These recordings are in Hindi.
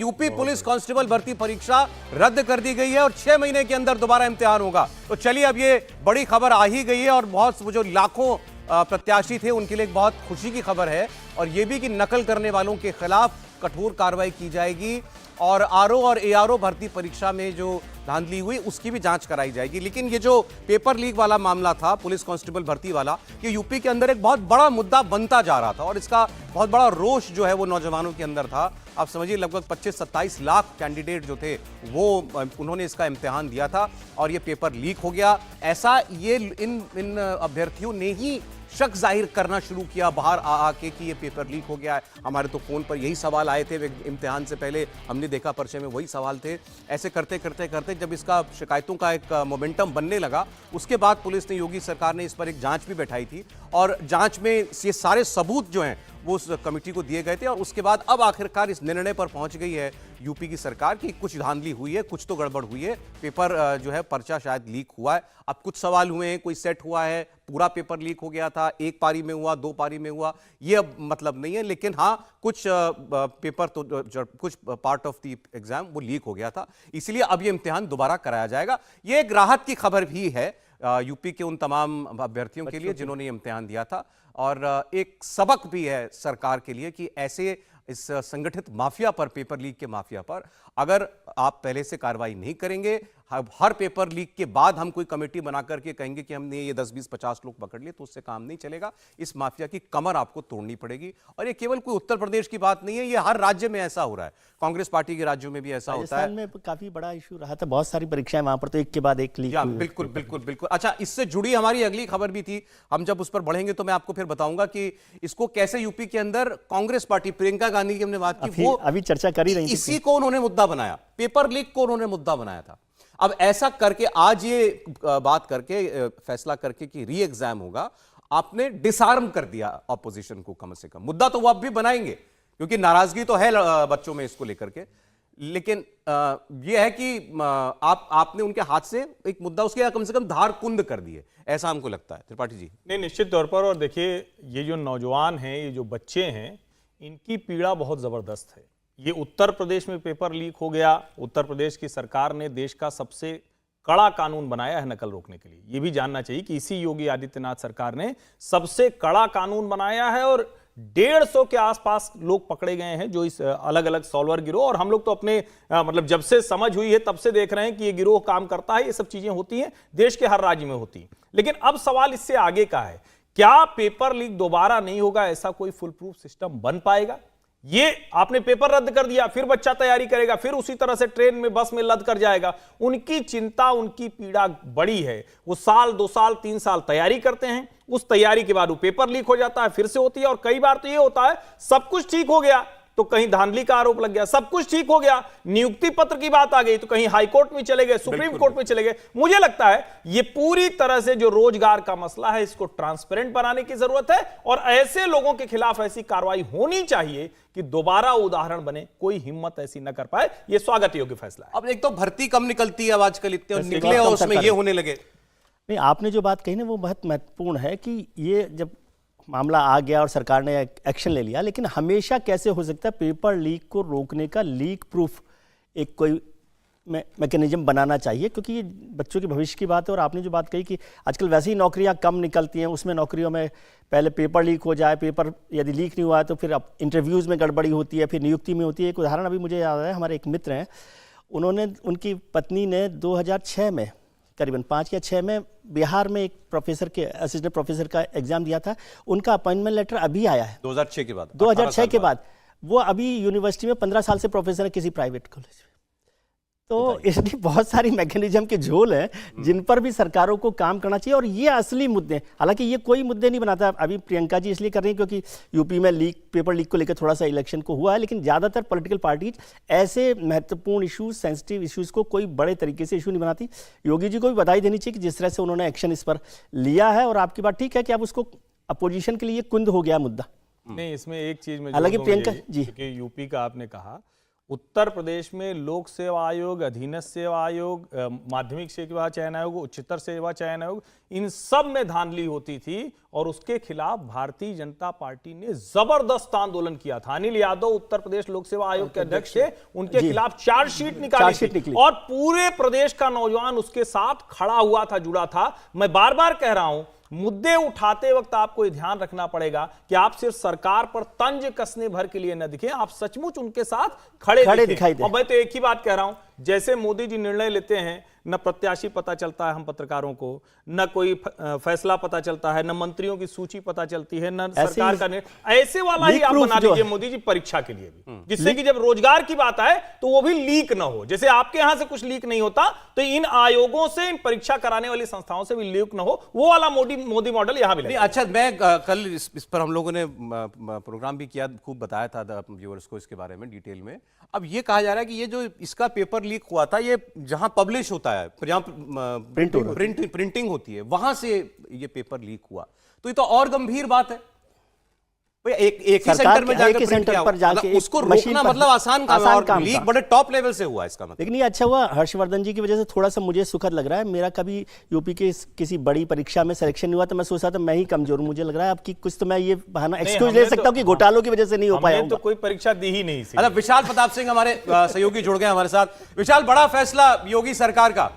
यूपी पुलिस कांस्टेबल भर्ती परीक्षा रद्द कर दी गई है और 6 महीने के अंदर दोबारा इम्तिहान होगा। तो चलिए, अब ये बड़ी खबर आ ही गई है और बहुत जो लाखों प्रत्याशी थे उनके लिए एक बहुत खुशी की खबर है, और यह भी कि नकल करने वालों के खिलाफ कठोर कार्रवाई की जाएगी और आरओ और एआरओ भर्ती परीक्षा में जो धांधली हुई उसकी भी जांच कराई जाएगी। लेकिन ये जो पेपर लीक वाला मामला था, पुलिस कांस्टेबल भर्ती वाला, ये यूपी के अंदर एक बहुत बड़ा मुद्दा बनता जा रहा था और इसका बहुत बड़ा रोष जो है वो नौजवानों के अंदर था। आप समझिए, लगभग 25-27 लाख कैंडिडेट जो थे वो उन्होंने इसका इम्तिहान दिया था और ये पेपर लीक हो गया। ऐसा ये इन अभ्यर्थियों ने ही शक जाहिर करना शुरू किया बाहर आके कि ये पेपर लीक हो गया है। हमारे तो फोन पर यही सवाल आए थे इम्तिहान से पहले, हमने देखा पर्चे में वही सवाल थे। ऐसे करते करते करते जब इसका शिकायतों का एक मोमेंटम बनने लगा, उसके बाद पुलिस ने, योगी सरकार ने इस पर एक जांच भी बैठाई थी और जांच में ये सारे सबूत जो हैं वो उस कमेटी को दिए गए थे। और उसके बाद अब आखिरकार इस निर्णय पर पहुंच गई है यूपी की सरकार कि कुछ धांधली हुई है, कुछ तो गड़बड़ हुई है, पेपर जो है पर्चा शायद लीक हुआ है। अब कुछ सवाल हुए हैं, कोई सेट हुआ है, पूरा पेपर लीक हो गया था, एक पारी में हुआ, 2 पारी में हुआ, ये अब मतलब नहीं है। लेकिन हाँ, कुछ पेपर तो कुछ पार्ट ऑफ द एग्जाम वो लीक हो गया था, इसलिए अब ये इम्तिहान दोबारा कराया जाएगा। ये एक राहत की खबर भी है यूपी के उन तमाम अभ्यर्थियों के लिए जिन्होंने इम्तिहान दिया था, और एक सबक भी है सरकार के लिए कि ऐसे इस संगठित माफिया पर, पेपर लीक के माफिया पर अगर आप पहले से कार्रवाई नहीं करेंगे, हर पेपर लीक के बाद हम कोई कमेटी बना करके कहेंगे कि हमने ये 10, 20, 50 लोग पकड़ लिए, तो उससे काम नहीं चलेगा। इस माफिया की कमर आपको तोड़नी पड़ेगी। और ये केवल कोई उत्तर प्रदेश की बात नहीं है, ये हर राज्य में ऐसा हो रहा है। कांग्रेस पार्टी के राज्यों में भी ऐसा होता है। राजस्थान में काफी बड़ा इशू रहा था, बहुत सारी परीक्षाएं वहां पर तो एक के बाद एक लीक हुई। बिल्कुल बिल्कुल बिल्कुल। अच्छा, इससे जुड़ी हमारी अगली खबर भी थी, हम जब उस पर बढ़ेंगे तो मैं आपको फिर बताऊंगा कि इसको कैसे यूपी के अंदर कांग्रेस पार्टी, प्रियंका गांधी की हमने बात की, वो अभी चर्चा कर ही रही थी, इसी को उन्होंने मुद्दा बनाया, पेपर लीक को उन्होंने मुद्दा बनाया था। अब ऐसा करके आज ये बात करके, फैसला करके कि री एग्जाम होगा, आपने डिसआर्म कर दिया ऑपोजिशन को। कम से कम मुद्दा तो वो अब भी बनाएंगे क्योंकि नाराजगी तो है बच्चों में इसको लेकर के, लेकिन यह है कि आपने उनके हाथ से एक मुद्दा, उसके कम से कम धार कुंद कर दिए, ऐसा हमको लगता है। त्रिपाठी जी। नहीं, निश्चित तौर पर। और देखिए, ये जो नौजवान हैं, ये जो बच्चे हैं, इनकी पीड़ा बहुत जबरदस्त है। ये उत्तर प्रदेश में पेपर लीक हो गया। उत्तर प्रदेश की सरकार ने देश का सबसे कड़ा कानून बनाया है नकल रोकने के लिए। ये भी जानना चाहिए कि इसी योगी आदित्यनाथ सरकार ने सबसे कड़ा कानून बनाया है और 150 के आसपास लोग पकड़े गए हैं जो इस अलग अलग सॉल्वर गिरोह, और हम लोग तो अपने मतलब जब से समझ हुई है तब से देख रहे हैं कि ये गिरोह काम करता है। ये सब चीजें होती हैं, देश के हर राज्य में होती हैं। लेकिन अब सवाल इससे आगे का है, क्या पेपर लीक दोबारा नहीं होगा? ऐसा कोई फुल प्रूफ सिस्टम बन पाएगा? ये आपने पेपर रद्द कर दिया, फिर बच्चा तैयारी करेगा, फिर उसी तरह से ट्रेन में, बस में लद कर जाएगा। उनकी चिंता, उनकी पीड़ा बड़ी है। वो साल, 2 साल, 3 साल तैयारी करते हैं, उस तैयारी के बाद वो पेपर लीक हो जाता है, फिर से होती है। और कई बार तो ये होता है, सब कुछ ठीक हो गया तो कहीं धांधली का आरोप लग गया, सब कुछ ठीक हो गया, नियुक्ति पत्र की बात आ गई तो कहीं हाई कोर्ट में चले गए, सुप्रीम कोर्ट में चले गए। मुझे लगता है ये पूरी तरह से जो रोजगार का मसला है, इसको ट्रांसपेरेंट बनाने की जरूरत है और ऐसे लोगों के खिलाफ ऐसी कार्रवाई होनी चाहिए कि दोबारा उदाहरण बने, कोई हिम्मत ऐसी न कर पाए। ये स्वागत योग्य फैसला है। अब एक तो भर्ती कम निकलती है अब आजकल, इतने निकले और उसमें ये होने लगे। नहीं, आपने जो बात कही ना वो बहुत महत्वपूर्ण है कि ये जब मामला आ गया और सरकार ने एक्शन ले लिया, लेकिन हमेशा कैसे हो सकता है पेपर लीक को रोकने का लीक प्रूफ एक कोई मैकेनिज्म बनाना चाहिए, क्योंकि ये बच्चों के भविष्य की बात है। और आपने जो बात कही कि आजकल वैसे ही नौकरियां कम निकलती हैं, उसमें नौकरियों में पहले पेपर लीक हो जाए, पेपर यदि लीक नहीं हुआ है तो फिर अब इंटरव्यूज़ में गड़बड़ी होती है, फिर नियुक्ति में होती है। एक उदाहरण अभी मुझे याद है, हमारे एक मित्र हैं, उनकी पत्नी ने 2006 में, करीबन 5 या 6 में बिहार में एक प्रोफेसर के, असिस्टेंट प्रोफेसर का एग्जाम दिया था। उनका अपॉइंटमेंट लेटर अभी आया है 2006 के बाद। 2006 के बाद वो अभी यूनिवर्सिटी में 15 साल से प्रोफेसर है किसी प्राइवेट कॉलेज में। तो इसलिए बहुत सारी मैकेनिज्म के झोल हैं जिन पर भी सरकारों को काम करना चाहिए। और ये असली मुद्दे, हालांकि ये कोई मुद्दे नहीं बनाता। अभी प्रियंका जी इसलिए कर रही हैं क्योंकि यूपी में पेपर लीक को लेकर थोड़ा सा इलेक्शन को हुआ है, लेकिन ज़्यादातर पॉलिटिकल पार्टीज ऐसे महत्वपूर्ण इशूज, सेंसिटिव इशूज़ को कोई बड़े तरीके से इशू नहीं बनाती। योगी जी को भी बधाई देनी चाहिए कि जिस तरह से उन्होंने एक्शन इस पर लिया है। और आपकी बात ठीक है कि अब उसको अपोजिशन के लिए कुंद हो गया मुद्दा। नहीं, इसमें एक चीज में हालांकि प्रियंका जी, यूपी का आपने कहा, उत्तर प्रदेश में लोक सेवा आयोग, अधीनस्थ सेवा आयोग, माध्यमिक सेवा चयन आयोग, उच्चतर सेवा चयन आयोग, इन सब में धांधली होती थी और उसके खिलाफ भारतीय जनता पार्टी ने जबरदस्त आंदोलन किया था। अनिल यादव उत्तर प्रदेश लोक सेवा आयोग के अध्यक्ष थे, उनके खिलाफ चार्जशीट निकाली थी और पूरे प्रदेश का नौजवान उसके साथ खड़ा हुआ था, जुड़ा था। मैं बार बार कह रहा हूं, मुद्दे उठाते वक्त आपको ये ध्यान रखना पड़ेगा कि आप सिर्फ सरकार पर तंज कसने भर के लिए न दिखें, आप सचमुच उनके साथ खड़े दिखाई दें। और मैं तो एक ही बात कह रहा हूं, जैसे मोदी जी निर्णय लेते हैं, न प्रत्याशी पता चलता है हम पत्रकारों को, न कोई फैसला पता चलता है, न मंत्रियों की सूची पता चलती है, न सरकार का निर्णय। ऐसे वाला ही आप बना दीजिए मोदी जी परीक्षा के लिए भी, जिससे कि जब रोजगार की बात आए तो वो भी लीक ना हो। जैसे आपके यहां से कुछ लीक नहीं होता, तो इन आयोगों से, इन परीक्षा कराने वाली संस्थाओं से भी लीक ना हो, वो वाला मोदी मॉडल यहां भी लगेगा। अच्छा, मैं कल इस पर हम लोगों ने प्रोग्राम भी किया, खूब बताया था व्यूअर्स को इसके बारे में डिटेल में। अब ये कहा जा रहा है कि ये जो इसका पेपर लीक हुआ था, ये जहां पब्लिश होता है, जहां प्रिंटिंग होती है, वहां से ये पेपर लीक हुआ, तो ये तो और गंभीर बात है। एक ही सेंटर में जाकर सेंटर पर जाके उसको रोकना मतलब आसान काम है, और लीक बड़े टॉप लेवल से हुआ इसका मतलब। लेकिन ये अच्छा हुआ हर्षवर्धन जी की वजह से, थोड़ा सा मुझे सुखद लग रहा है। मेरा कभी यूपी के किसी बड़ी परीक्षा में सिलेक्शन नहीं हुआ तो मैं सोचा था मैं ही कमजोर, मुझे लग रहा है आपकी कुछ तो मैं ये बहाना एक्सक्यूज ले सकता हूं कि घोटालों की वजह से नहीं हो पाया। तो कोई परीक्षा दी ही नहीं। अच्छा, विशाल प्रताप सिंह हमारे सहयोगी जुड़ गए हमारे साथ। विशाल, बड़ा फैसला योगी सरकार का।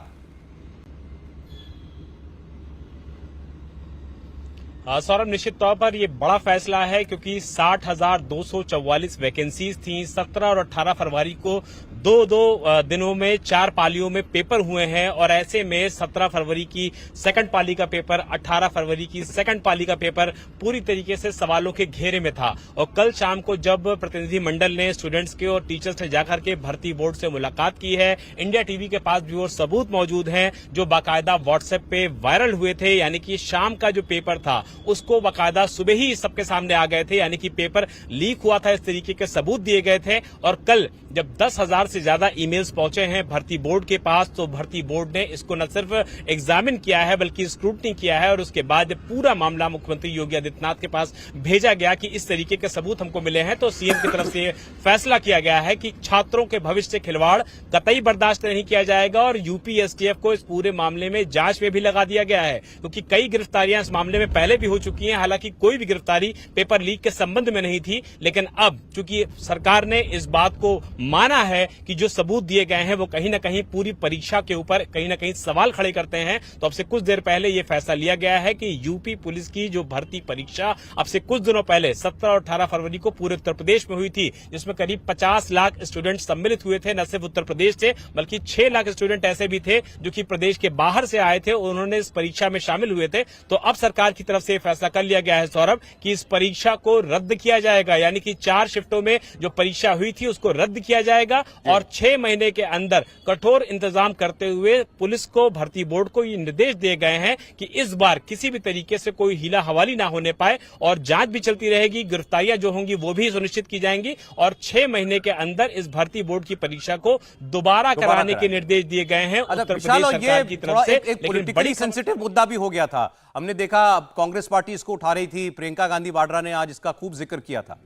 सौरभ, निश्चित तौर पर ये बड़ा फैसला है क्योंकि 60,244 वैकेंसीज थी। 17 और 18 फरवरी को दो दिनों में 4 पालियों में पेपर हुए हैं और ऐसे में 17 फरवरी की सेकंड पाली का पेपर, 18 फरवरी की सेकंड पाली का पेपर पूरी तरीके से सवालों के घेरे में था। और कल शाम को जब प्रतिनिधि मंडल ने स्टूडेंट्स के और टीचर्स ने जाकर के भर्ती बोर्ड से मुलाकात की है, इंडिया टीवी के पास भी और सबूत मौजूद हैं जो बाकायदा व्हाट्सएप पे वायरल हुए थे, यानी कि शाम का जो पेपर था उसको बाकायदा सुबह ही सबके सामने आ गए थे, यानी कि पेपर लीक हुआ था, इस तरीके के सबूत दिए गए थे। और कल जब 10,000 से ज्यादा ईमेल्स पहुंचे हैं भर्ती बोर्ड के पास, तो भर्ती बोर्ड ने इसको न सिर्फ एग्जामिन किया है बल्कि स्क्रूटनी किया है और उसके बाद पूरा मामला मुख्यमंत्री योगी आदित्यनाथ के पास भेजा गया कि इस तरीके के सबूत हमको मिले हैं। तो सीएम की तरफ से फैसला किया गया है कि छात्रों के भविष्य से खिलवाड़ कतई बर्दाश्त नहीं किया जाएगा और यूपी एसटीएफ को इस पूरे मामले में जांच में भी लगा दिया गया है, क्योंकि कई गिरफ्तारियां इस मामले में पहले भी हो चुकी हैं। हालांकि कोई भी गिरफ्तारी पेपर लीक के संबंध में नहीं थी, लेकिन अब चूंकि सरकार ने इस बात को माना है कि जो सबूत दिए गए हैं वो कहीं ना कहीं पूरी परीक्षा के ऊपर कहीं ना कहीं सवाल खड़े करते हैं, तो अब से कुछ देर पहले यह फैसला लिया गया है कि यूपी पुलिस की जो भर्ती परीक्षा अब से कुछ दिनों पहले 17 और 18 फरवरी को पूरे उत्तर प्रदेश में हुई थी, जिसमें करीब 50 लाख स्टूडेंट सम्मिलित हुए थे। न सिर्फ उत्तर प्रदेश से बल्कि 6 लाख स्टूडेंट ऐसे भी थे जो कि प्रदेश के बाहर से आए थे, उन्होंने इस परीक्षा में शामिल हुए थे। तो अब सरकार की तरफ से फैसला कर लिया गया है सौरभ कि इस परीक्षा को रद्द किया जाएगा, यानी कि 4 शिफ्टों में जो परीक्षा हुई थी उसको रद्द किया जाएगा और 6 महीने के अंदर कठोर इंतजाम करते हुए पुलिस को, भर्ती बोर्ड को ये निर्देश दिए गए हैं कि इस बार किसी भी तरीके से कोई हीला हवाली ना होने पाए और जांच भी चलती रहेगी, गिरफ्तारियां जो होंगी वो भी सुनिश्चित की जाएंगी और 6 महीने के अंदर इस भर्ती बोर्ड की परीक्षा को दोबारा कराने के निर्देश दिए गए हैं उत्तर प्रदेश सरकार की तरफ से। एक पॉलिटिकली सेंसिटिव मुद्दा भी हो गया था, हमने देखा कांग्रेस पार्टी इसको उठा रही थी, प्रियंका गांधी वाड्रा ने आज इसका खूब जिक्र किया था।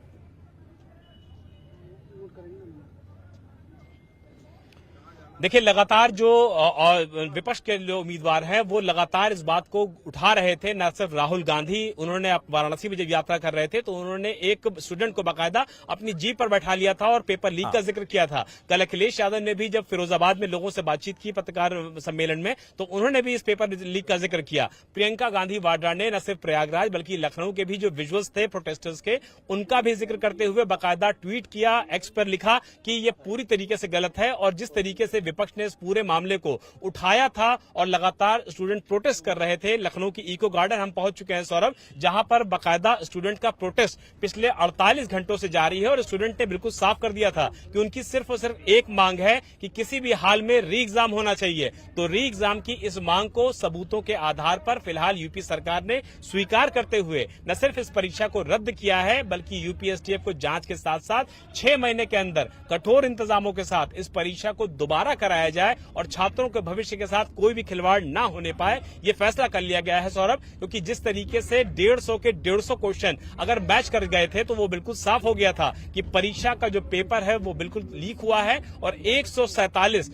देखिए, लगातार जो विपक्ष के जो उम्मीदवार हैं वो लगातार इस बात को उठा रहे थे। न सिर्फ राहुल गांधी, उन्होंने वाराणसी में जब यात्रा कर रहे थे तो उन्होंने एक स्टूडेंट को बाकायदा अपनी जीप पर बैठा लिया था और पेपर लीक का जिक्र किया था। कल अखिलेश यादव ने भी जब फिरोजाबाद में लोगों से बातचीत की पत्रकार सम्मेलन में, तो उन्होंने भी इस पेपर लीक का जिक्र किया। प्रियंका गांधी वाड्रा ने न सिर्फ प्रयागराज बल्कि लखनऊ के भी जो विजुअल्स थे प्रोटेस्टर्स के, उनका भी जिक्र करते हुए बाकायदा ट्वीट किया, एक्स पर लिखा कि यह पूरी तरीके से गलत है और जिस तरीके से विपक्ष ने इस पूरे मामले को उठाया था और लगातार स्टूडेंट प्रोटेस्ट कर रहे थे। लखनऊ की इको गार्डन हम पहुंच चुके हैं सौरभ, जहां पर बाकायदा स्टूडेंट का प्रोटेस्ट पिछले 48 घंटों से जारी है और स्टूडेंट ने बिल्कुल साफ कर दिया था कि उनकी सिर्फ और सिर्फ एक मांग है कि किसी भी हाल में री एग्जाम होना चाहिए। तो री एग्जाम की इस मांग को सबूतों के आधार पर फिलहाल यूपी सरकार ने स्वीकार करते हुए न सिर्फ इस परीक्षा को रद्द किया है बल्कि यूपी एसटीएफ को जांच के साथ साथ 6 महीने के अंदर कठोर इंतजामों के साथ इस परीक्षा को दोबारा कराया जाए और छात्रों के भविष्य के साथ कोई भी खिलवाड़ ना होने पाए, ये फैसला कर लिया गया है सौरभ। क्योंकि जिस तरीके से 150 के 150 क्वेश्चन अगर मैच कर गए थे तो वो बिल्कुल साफ हो गया था कि परीक्षा का जो पेपर है वो बिल्कुल लीक हुआ है। और 147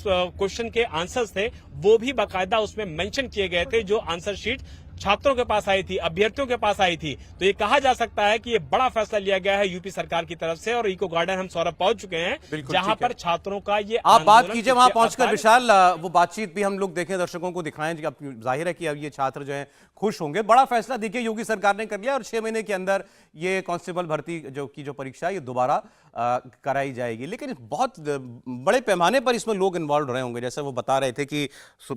क्वेश्चन के आंसर्स थे वो भी बाकायदा उसमें मेंशन किए गए थे, जो आंसर शीट छात्रों के पास आई थी, अभ्यर्थियों के पास आई थी। तो ये कहा जा सकता है कि ये बड़ा फैसला लिया गया है यूपी सरकार की तरफ से। और इको गार्डन हम सौरभ पहुंच चुके हैं जहां पर छात्रों का ये आप बात कीजिए वहां पहुंचकर विशाल, वो बातचीत भी हम लोग देखें, दर्शकों को दिखाएं। अब जाहिर है कि अब ये छात्र जो हैं खुश होंगे। बड़ा फैसला देखिए योगी सरकार ने कर लिया और 6 महीने के अंदर ये कांस्टेबल भर्ती जो परीक्षा ये दोबारा कराई जाएगी। लेकिन बहुत बड़े पैमाने पर इसमें लोग इन्वॉल्व रहे होंगे। जैसे वो बता रहे थे कि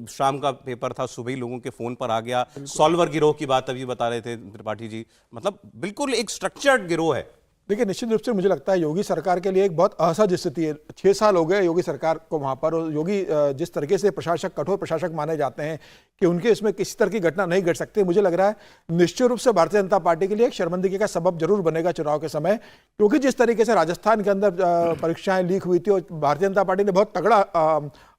शाम का पेपर था, सुबह ही लोगों के फोन पर आ गया। सॉल्वर गिरोह की बात अभी बता रहे थे त्रिपाठी जी, मतलब बिल्कुल एक स्ट्रक्चर्ड गिरोह है। देखिए, निश्चित रूप से मुझे लगता है योगी सरकार के लिए एक बहुत असहज स्थिति है। 6 साल हो गए योगी सरकार को वहाँ पर, और योगी जिस तरीके से प्रशासक, कठोर प्रशासक माने जाते हैं कि उनके इसमें किसी तरह की घटना नहीं घट सकती। मुझे लग रहा है निश्चित रूप से भारतीय जनता पार्टी के लिए एक शर्मिंदगी का सबब जरूर बनेगा चुनाव के समय। क्योंकि जिस तरीके से राजस्थान के अंदर परीक्षाएं लीक हुई थी और भारतीय जनता पार्टी ने बहुत तगड़ा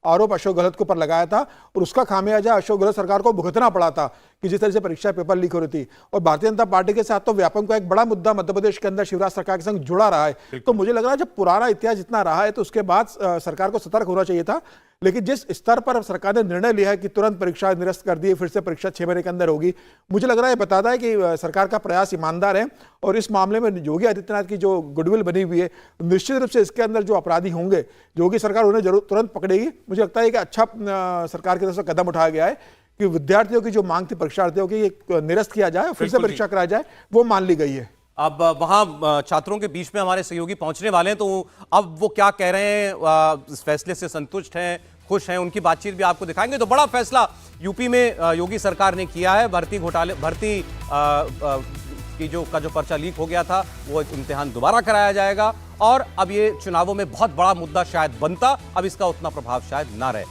आरोप अशोक गहलोत के ऊपर लगाया था और उसका खामियाजा अशोक गहलोत सरकार को भुगतना पड़ा था कि जिस तरह से परीक्षा पेपर लीक हो रही थी। और भारतीय जनता पार्टी के साथ तो व्यापम का एक बड़ा मुद्दा मध्य प्रदेश के अंदर शिवराज सरकार के संग जुड़ा रहा है। तो मुझे लग रहा है जब पुराना इतिहास जितना रहा है तो उसके बाद सरकार को सतर्क होना चाहिए था। लेकिन जिस स्तर पर सरकार ने निर्णय लिया है कि तुरंत परीक्षा निरस्त कर दी, फिर से परीक्षा 6 महीने के अंदर होगी, मुझे लग रहा है बताता है कि सरकार का प्रयास ईमानदार है। और इस मामले में योगी आदित्यनाथ की जो गुडविल बनी हुई है, निश्चित रूप से इसके अंदर जो अपराधी होंगे योगी सरकार उन्हें जरूर तुरंत पकड़ेगी। मुझे लगता है कि अच्छा सरकार की तरफ से कदम उठाया गया है कि विद्यार्थियों की जो मांग थी परीक्षार्थियों की निरस्त किया जाए, फिर से परीक्षा कराई जाए, वो मान ली गई है। अब वहां छात्रों के बीच में हमारे सहयोगी पहुंचने वाले हैं, तो अब वो क्या कह रहे हैं, इस फैसले से संतुष्ट हैं, खुश हैं, उनकी बातचीत भी आपको दिखाएंगे। तो बड़ा फैसला यूपी में योगी सरकार ने किया है। भर्ती की जो पर्चा लीक हो गया था वो इम्तिहान दोबारा कराया जाएगा और अब ये चुनावों में बहुत बड़ा मुद्दा शायद बनता, अब इसका उतना प्रभाव शायद ना रहे।